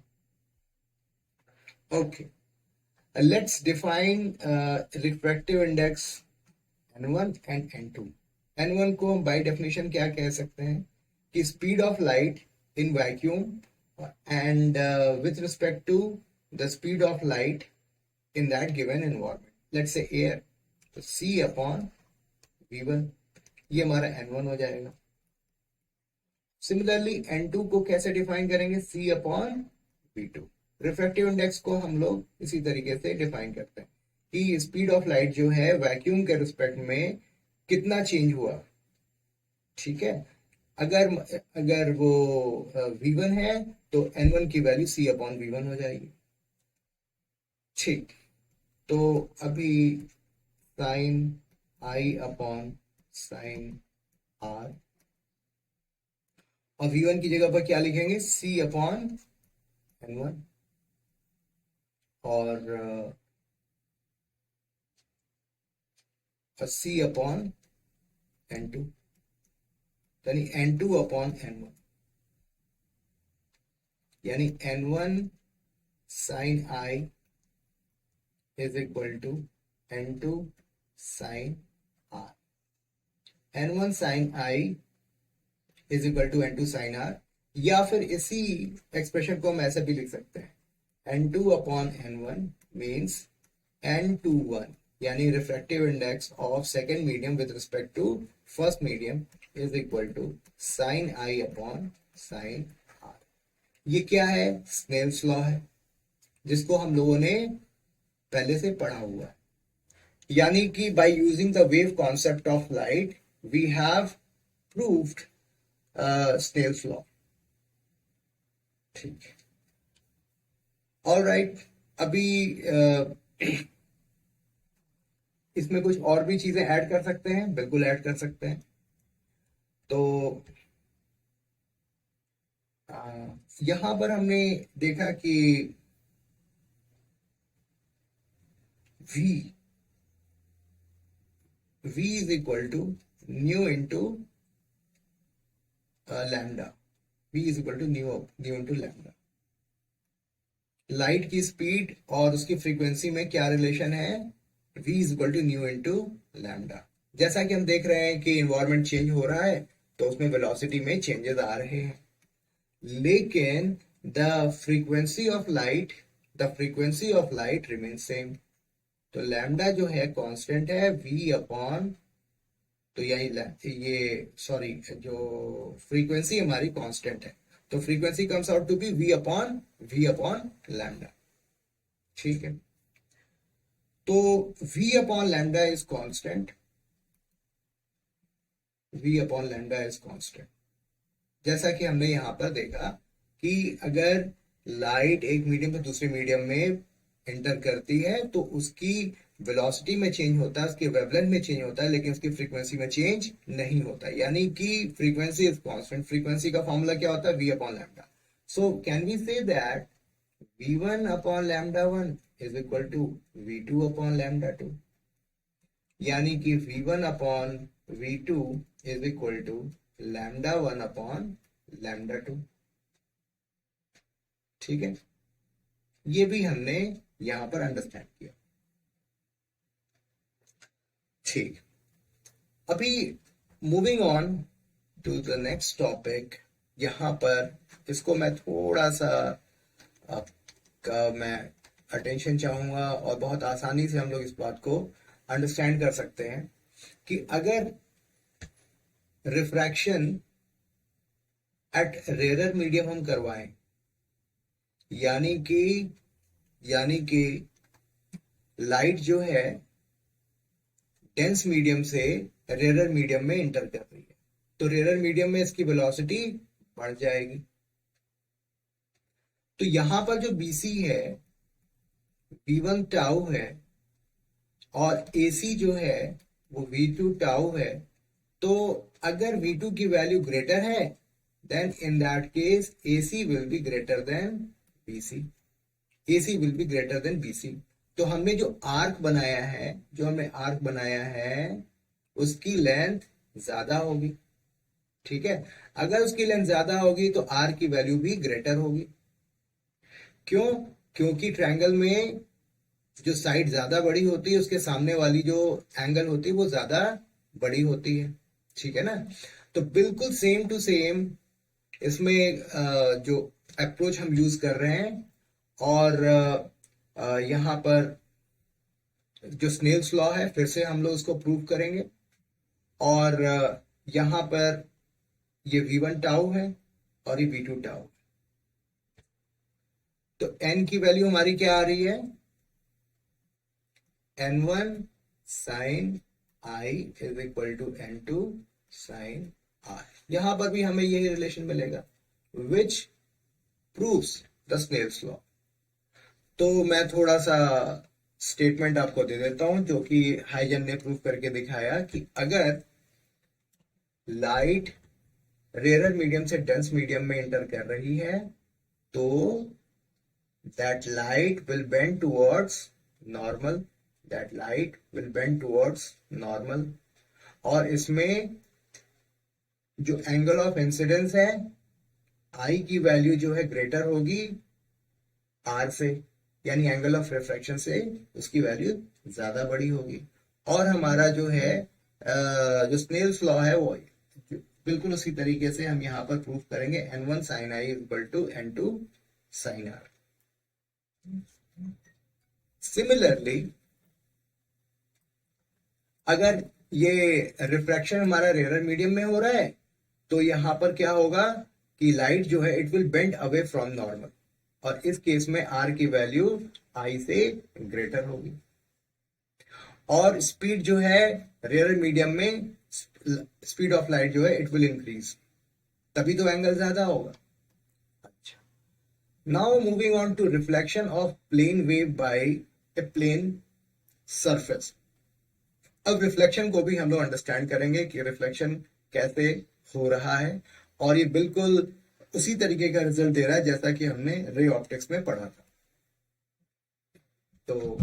Okay, let's define refractive index N1 and N2। N1 को हम बाय डेफिनेशन क्या कह सकते हैं कि speed of light in vacuum and with respect to the speed of light in that given environment, let's say air, तो C अपॉन V1, ये हमारा N1 हो जाएगा। सिमिलरली N2 को कैसे डिफाइन करेंगे? C upon V2। Refractive index को हम लोग इसी तरीके से डिफाइन करते हैं कि स्पीड ऑफ लाइट जो है वैक्यूम के रिस्पेक्ट में कितना चेंज हुआ। ठीक है, अगर वो V1 है तो N1 की वैल्यू C अपॉन V1 हो जाएगी। ठीक, तो अभी sine I upon sine R, और V1 की जगह पर क्या लिखेंगे? C अपॉन N1, और C अपॉन N2, यानी N2 अपॉन N1, यानी N1 sine I is equal to N2 sine R। N1 sine I is equal to N2 sine R, या फिर इसी एक्सप्रेशन को हम ऐसे भी लिख सकते हैं, N2 upon N1 means N21, यानी refractive index of second medium with respect to first medium is equal to sine I upon sine R. ये क्या है? स्नेल्स लॉ है, जिसको हम लोगों ने पहले से पढ़ा हुआ है। यानी कि by using the wave concept of light we have proved Snell's law. ठीक है, ऑलराइट। अभी इसमें कुछ और भी चीजें ऐड कर सकते हैं, बिल्कुल ऐड कर सकते हैं। तो यहां पर हमने देखा कि v is equal to nu into lambda. v is equal to nu into lambda. Light की स्पीड और उसकी फ्रीक्वेंसी में क्या रिलेशन है? v is equal to nu into lambda. जैसा कि हम देख रहे हैं कि इन्वायरमेंट चेंज हो रहा है तो उसमें वेलोसिटी में चेंजेस आ रहे हैं, लेकिन the frequency of light remain same. तो लैम्डा जो है कांस्टेंट है, v अपॉन, तो ये सॉरी, जो फ्रीक्वेंसी हमारी कांस्टेंट है, तो frequency comes out to be v upon lambda. ठीक है, तो v upon lambda is constant, v upon lambda is constant. जैसा कि हमने यहां पर देखा कि अगर लाइट एक मीडियम से दूसरे मीडियम में एंटर करती है तो उसकी वेलोसिटी में चेंज होता है, उसकी वेवलेंथ में चेंज होता है, लेकिन उसकी फ्रीक्वेंसी में चेंज नहीं होता। यानी कि फ्रीक्वेंसी इज कांस्टेंट। फ्रीक्वेंसी का फॉर्मूला क्या होता है? v upon lambda. So can we say that v1 upon lambda 1 is equal to v2 upon lambda 2। यानी कि v1 upon v2 is equal to lambda 1 upon lambda 2। ठीक है, ये भी हमने यहां पर अंडरस्टैंड किया। ठीक, अभी moving on to the next topic. यहां पर इसको मैं थोड़ा सा आपका मैं अटेंशन चाहूंगा और बहुत आसानी से हम लोग इस बात को अंडरस्टैंड कर सकते हैं कि अगर रिफ्रैक्शन एट रेयर मीडियम हम करवाएं, यानी कि लाइट जो है डेंस मीडियम से रेयर मीडियम में इंटर कर रही है, तो रेयर मीडियम में इसकी वेलोसिटी बढ़ जाएगी। तो यहां पर जो BC है V1 टाउ है और AC जो है वो V2 टाउ है। तो अगर V2 की वैल्यू ग्रेटर है then in that case AC will be greater then BC। AC will be greater then BC। तो हमने जो आर्क बनाया है उसकी लेंथ ज्यादा होगी। ठीक है, अगर उसकी लेंथ ज्यादा होगी तो आर की वैल्यू भी ग्रेटर होगी। क्यों? क्योंकि ट्रायंगल में जो साइड ज्यादा बड़ी होती है उसके सामने वाली जो एंगल होती है वो ज्यादा बड़ी होती है। ठीक है ना? तो बिल्कुल सेम टू सेम इसमें जो अप्रोच हम यूज कर रहे हैं, और यहां पर जो स्नेल्स लॉ है फिर से हम लोग उसको प्रूव करेंगे। और यहां पर ये V1 टाउ है और ये V2 टाउ। तो n की वैल्यू हमारी क्या आ रही है? n1 sine i is equal to n2 sine r। यहां पर भी हमें यही रिलेशन मिलेगा, which proves the Snell's law. तो मैं थोड़ा सा स्टेटमेंट आपको दे देता हूं जो कि हाइजन ने प्रूव करके दिखाया कि अगर लाइट रेयर मीडियम से डेंस मीडियम में एंटर कर रही है तो that light will bend towards normal, और इसमें जो एंगल ऑफ इंसिडेंस है I की वैल्यू जो है ग्रेटर होगी R से, यानी एंगल ऑफ रिफ्रैक्शन से उसकी वैल्यू ज्यादा बड़ी होगी। और हमारा जो है जो स्नेल्स लॉ है वो बिल्कुल उसी तरीके से हम यहाँ पर प्रूफ करेंगे, n1 sin i equal to n2 sin r। Similarly अगर ये रिफ्रैक्शन हमारा रेयर मीडियम में हो रहा है, तो यहाँ पर क्या होगा कि लाइट जो है it will bend away from normal, और इस केस में आर की वैल्यू आई से ग्रेटर होगी, और स्पीड जो है रेयर मीडियम में, स्पीड ऑफ लाइट जो है इट विल इंक्रीज, तभी तो एंगल ज्यादा होगा। अच्छा, now moving on to reflection of plane wave by a plane surface. अब रिफ्लेक्शन को भी हम लोग अंडरस्टैंड करेंगे कि रिफ्लेक्शन कैसे हो रहा है, और ये बिल्कुल उसी तरीके का रिजल्ट दे रहा है जैसा कि हमने रे ऑप्टिक्स में पढ़ा था। तो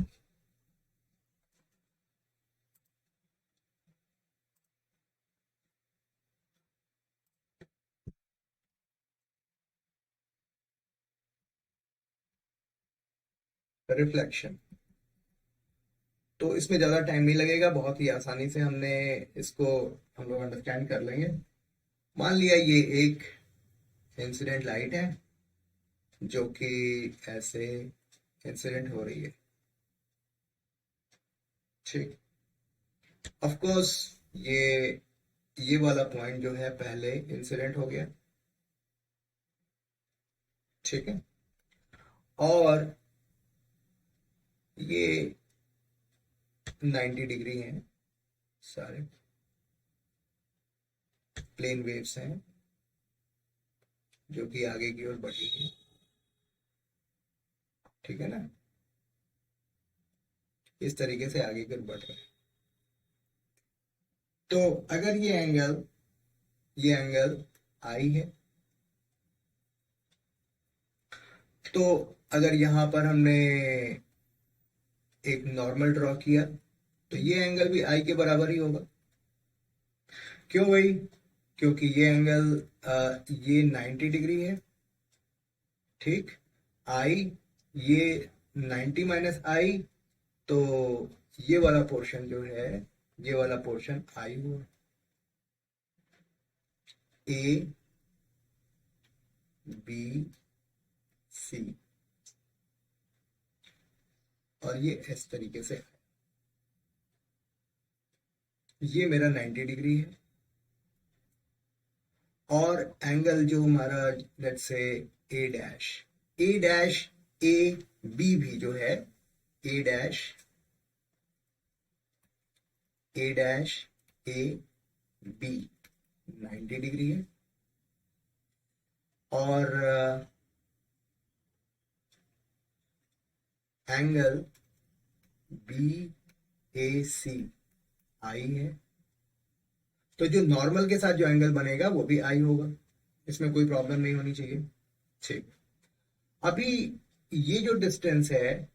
रिफ्लेक्शन, तो इसमें ज्यादा टाइम नहीं लगेगा, बहुत ही आसानी से हमने इसको हम लोग अंडरस्टैंड कर लेंगे। मान लिया ये एक इंसिडेंट लाइट है जो कि ऐसे इंसिडेंट हो रही है, ठीक। ऑफ कोर्स ये वाला पॉइंट जो है पहले इंसिडेंट हो गया, ठीक है, और ये 90 डिग्री हैं, सारे प्लेन वेव्स हैं जो कि आगे की ओर बढ़ी है, ठीक है ना, इस तरीके से आगे की ओर बढ़ रहे हैं। तो अगर ये एंगल आई है, तो अगर यहां पर हमने एक नॉर्मल ड्रॉ किया तो ये एंगल भी आई के बराबर ही होगा। क्यों भाई? क्योंकि ये एंगल ये 90 डिग्री है, ठीक। आई, ये 90 माइनस आई, तो ये वाला पोर्शन जो है, ये वाला पोर्शन आई हुआ, ए बी सी, और ये इस तरीके से, ये मेरा 90 डिग्री है, और एंगल जो हमारा let's say A dash A B भी जो है, ए डैश ए बी 90 डिग्री है, और एंगल बी ए सी आई है, तो जो नॉर्मल के साथ जो एंगल बनेगा वो भी आई होगा, इसमें कोई प्रॉब्लम नहीं होनी चाहिए, ठीक। अभी ये जो डिस्टेंस है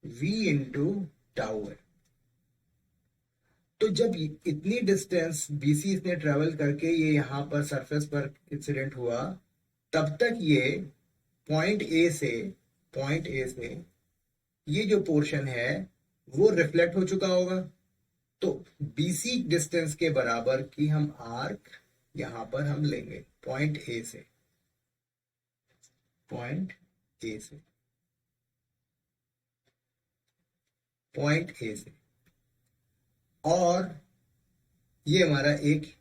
v इंटू टाउ है, तो जब इतनी डिस्टेंस बीसी इसने ट्रेवल करके ये यहां पर सरफेस पर इंसिडेंट हुआ, तब तक ये पॉइंट ए से ये जो पोर्शन है वो रिफ्लेक्ट हो चुका होगा, तो बीसी डिस्टेंस के बराबर की हम आर्क यहां पर हम लेंगे पॉइंट ए से, पॉइंट ए से पॉइंट ए से, और ये हमारा एक,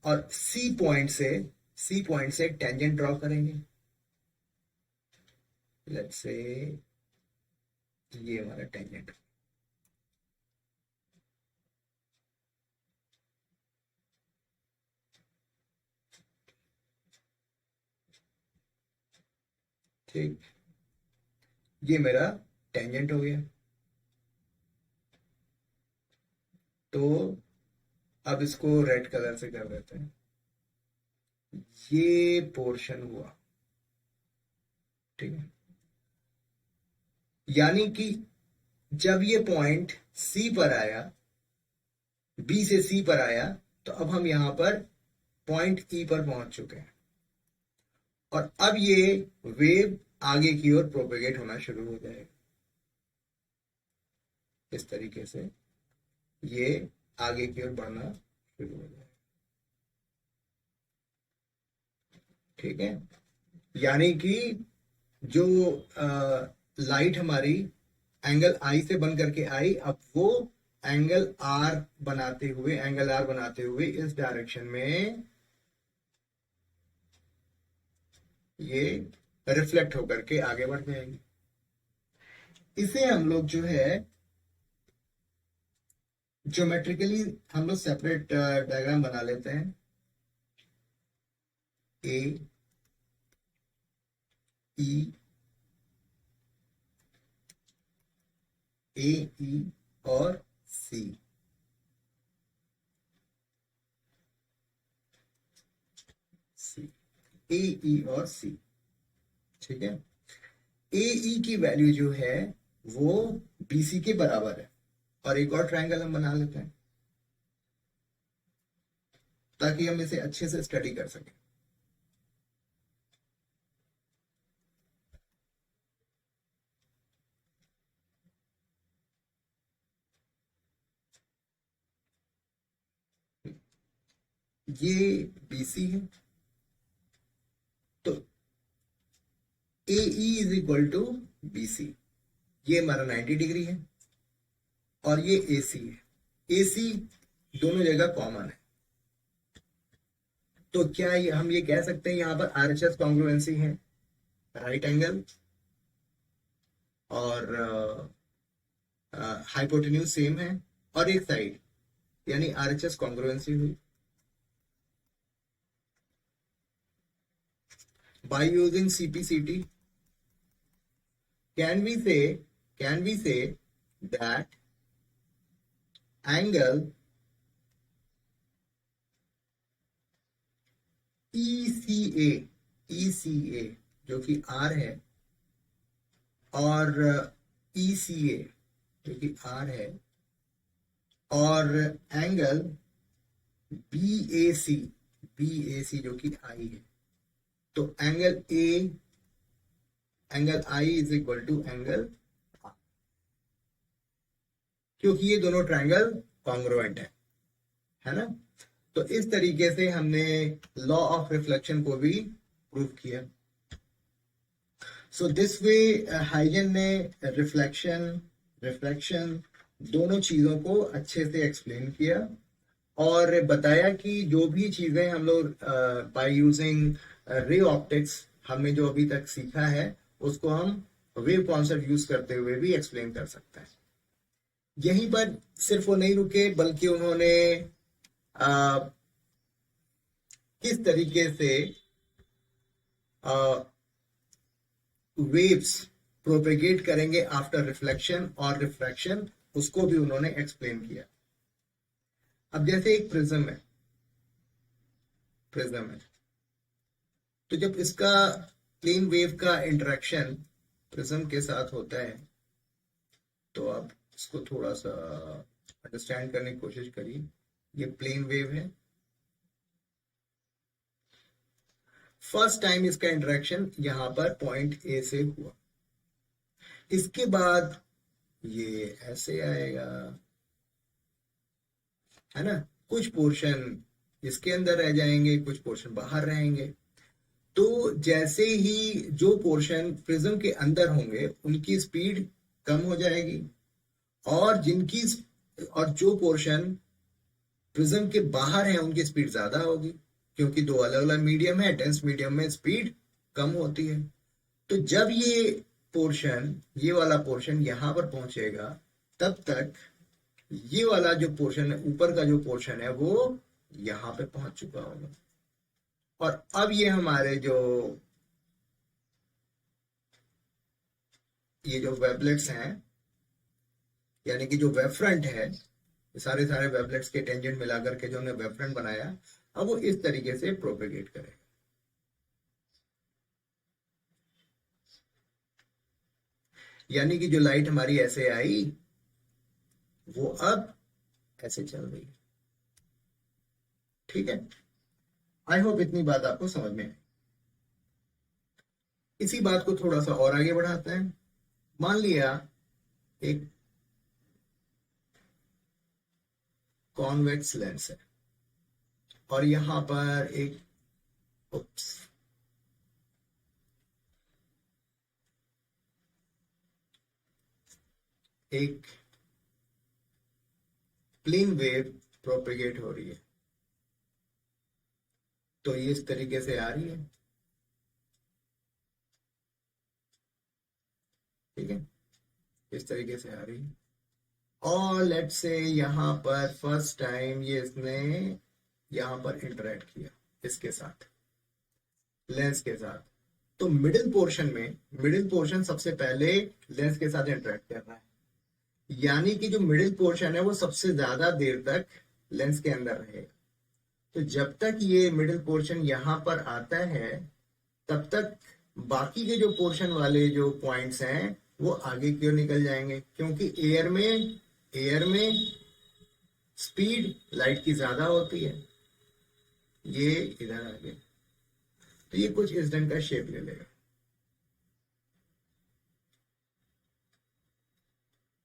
और सी पॉइंट से टेंजेंट ड्रॉ करेंगे, लेट्स से ये हमारा टेंजेंट, ठीक, ये मेरा टेंजेंट हो गया। तो अब इसको रेड कलर से कर देते हैं, ये पोर्शन हुआ, ठीक है, यानी कि जब ये पॉइंट सी पर आया, बी से सी पर आया, तो अब हम यहां पर पॉइंट ई पर पहुंच चुके हैं, और अब ये वेव आगे की ओर प्रोपेगेट होना शुरू हो जाएगा, इस तरीके से ये आगे की ओर बढ़ना शुरू हो जाएगा, ठीक है, यानी कि जो लाइट हमारी एंगल आई से बन करके आई, अब वो एंगल आर बनाते हुए इस डायरेक्शन में ये रिफ्लेक्ट होकर के आगे बढ़ जाएंगे। इसे हम लोग जो है ज्योमेट्रिकली हम लोग सेपरेट डायग्राम बना लेते हैं। ए ई और सी। ए ई और सी, ठीक है। ए ई की वैल्यू जो है वो बी सी के बराबर है। और एक और ट्रायंगल हम बना लेते हैं ताकि हम इसे अच्छे से स्टडी कर सकें। ये बी सी है, तो A is equal to B C, ये हमारा 90 डिग्री है। और ये ए सी है। ए सी दोनों जगह कॉमन है, तो क्या हम ये कह सकते हैं यहां पर आरएचएस कॉन्ग्रुएंसी है, राइट एंगल और हाइपोटेन्यूज सेम है और एक साइड, यानी आरएचएस कॉन्ग्रुएंसी हुई। By using CPCT, can we say that angle ECA जो कि R है और ECA जो कि R है और एंगल BAC जो कि I है, तो angle I is equal to angle R, क्योंकि ये दोनों ट्रायंगल कॉन्ग्रुएंट है ना। तो इस तरीके से हमने लॉ ऑफ रिफ्लेक्शन को भी प्रूव किया। सो दिस वे हाइजन ने रिफ्लेक्शन दोनों चीजों को अच्छे से एक्सप्लेन किया और बताया कि जो भी चीजें हम लोग बाय यूजिंग रे ऑप्टिक्स हमने जो अभी तक सीखा है उसको हम वेव कॉन्सेप्ट यूज करते हुए भी एक्सप्लेन कर सकते हैं। यहीं पर सिर्फ वो नहीं रुके, बल्कि उन्होंने किस तरीके से वेव्स प्रोपेगेट करेंगे आफ्टर रिफ्लेक्शन और रिफ्रैक्शन, उसको भी उन्होंने एक्सप्लेन किया। अब जैसे एक प्रिज्म है, तो जब इसका प्लेन वेव का इंटरेक्शन प्रिज्म के साथ होता है, तो आप इसको थोड़ा सा अंडरस्टैंड करने की कोशिश करिए। ये प्लेन वेव है, फर्स्ट टाइम इसका इंटरेक्शन यहां पर पॉइंट ए से हुआ, इसके बाद ये ऐसे आएगा, है ना। कुछ पोर्शन इसके अंदर रह जाएंगे, कुछ पोर्शन बाहर रहेंगे। तो जैसे ही जो पोर्शन प्रिज्म के अंदर होंगे उनकी स्पीड कम हो जाएगी और जो पोर्शन प्रिज्म के बाहर है उनकी स्पीड ज्यादा होगी, क्योंकि दो अलग अलग मीडियम है। डेंस मीडियम में स्पीड कम होती है। तो जब ये वाला पोर्शन यहां पर पहुंचेगा, तब तक ये वाला जो पोर्शन है, ऊपर का जो पोर्शन है, वो यहां पे पहुंच चुका होगा। और अब ये हमारे ये जो वेवलेट्स हैं, यानी कि जो वेव फ्रंट है, सारे वेवलेट्स के टेंजेंट मिलाकर के जो हमने वेव फ्रंट बनाया, अब वो इस तरीके से प्रोपेगेट करेगा। यानी कि जो लाइट हमारी ऐसे आई, वो अब ऐसे चल रही है। ठीक है, आई होप इतनी बात आपको समझ में आई। इसी बात को थोड़ा सा और आगे बढ़ाते हैं। मान लिया एक कॉन्वेक्स लेंस है और यहां पर एक प्लेन वेव प्रोपेगेट हो रही है, तो ये इस तरीके से आ रही है, ठीक है, इस तरीके से आ रही है। और लेट्स से यहाँ पर फर्स्ट टाइम ये इसने यहाँ पर इंटरेक्ट किया इसके साथ, लेंस के साथ, तो मिडिल पोर्शन सबसे पहले लेंस के साथ इंटरेक्ट कर रहा है, यानी कि जो मिडिल पोर्शन है वो सबसे ज्यादा देर तक लेंस के अंदर रहेगा। तो जब तक ये मिडिल पोर्शन यहाँ पर आता है तब तक बाकी के जो पोर्शन वाले जो पॉइंट्स हैं वो आगे की ओर निकल जाएंगे, क्योंकि एयर में स्पीड लाइट की ज्यादा होती है। ये इधर आ गया, तो ये कुछ इस ढंग का शेप ले लेगा,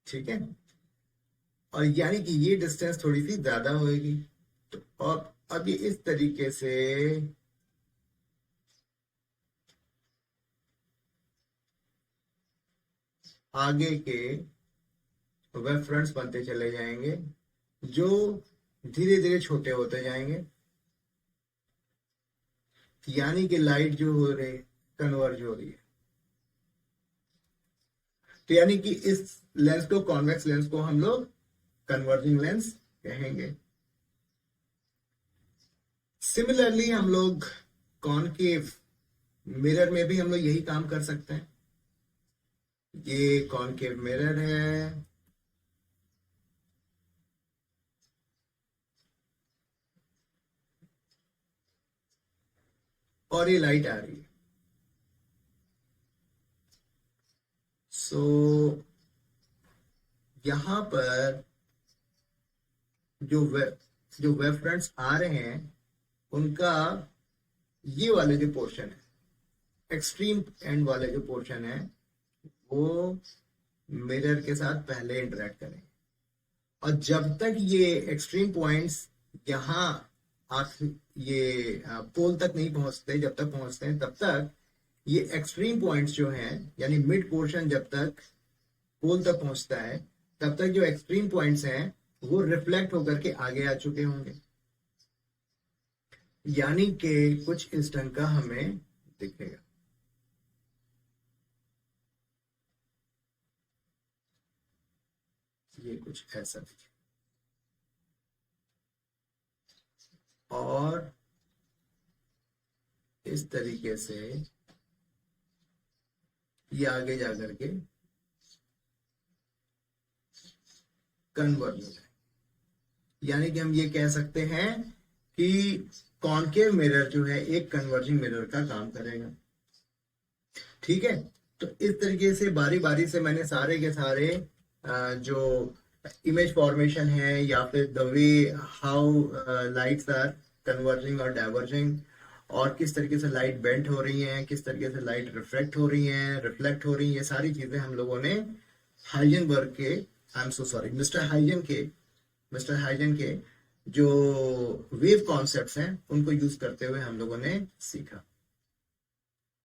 ठीक है, और यानी कि ये डिस्टेंस थोड़ी सी ज्यादा होगी। तो अब ये इस तरीके से आगे के वेव फ्रंट्स बनते चले जाएंगे, जो धीरे धीरे छोटे होते जाएंगे, यानी कि लाइट जो हो रही कन्वर्ज हो रही है। तो यानी कि इस लेंस को, कॉन्वेक्स लेंस को हम लोग कन्वर्जिंग लेंस कहेंगे। सिमिलरली हम लोग कॉनकेव मिरर में भी हम लोग यही काम कर सकते हैं। ये कॉनकेव मिरर है, और ये लाइट आ रही है। सो यहां पर जो वेव फ्रंट्स आ रहे हैं उनका ये वाले जो पोर्शन है, एक्सट्रीम एंड वाले जो पोर्शन है, वो मिरर के साथ पहले इंटरेक्ट करेंगे, और जब तक ये एक्सट्रीम पॉइंट्स यहाँ ये पोल तक नहीं पहुंचते, जब तक पहुंचते हैं तब तक ये एक्सट्रीम पॉइंट्स जो हैं, यानी मिड पोर्शन जब तक पोल तक पहुंचता है तब तक जो एक्सट्रीम पॉइंट्स हैं वो रिफ्लेक्ट होकर के आगे आ चुके होंगे, यानी कि कुछ इस ढंग का हमें दिखेगा। ये कुछ ऐसा दिखे, और इस तरीके से ये आगे जाकर के कन्वर्ज हो जाए, यानी कि हम ये कह सकते हैं कि कॉनकेव मिरर जो है एक कन्वर्जिंग मिरर का काम करेगा, ठीक है। तो इस तरीके से बारी बारी से मैंने सारे के सारे जो इमेज फॉर्मेशन है, या फिर the way how lights are converging और डाइवर्जिंग, और किस तरीके से लाइट बेंट हो रही है, किस तरीके से लाइट रिफ्लेक्ट हो रही है, ये सारी चीजें हम लोगों ने हाइजेनबर्ग के, I am so sorry, mister Huygens के जो वेव कॉन्सेप्ट्स हैं उनको यूज करते हुए हम लोगों ने सीखा।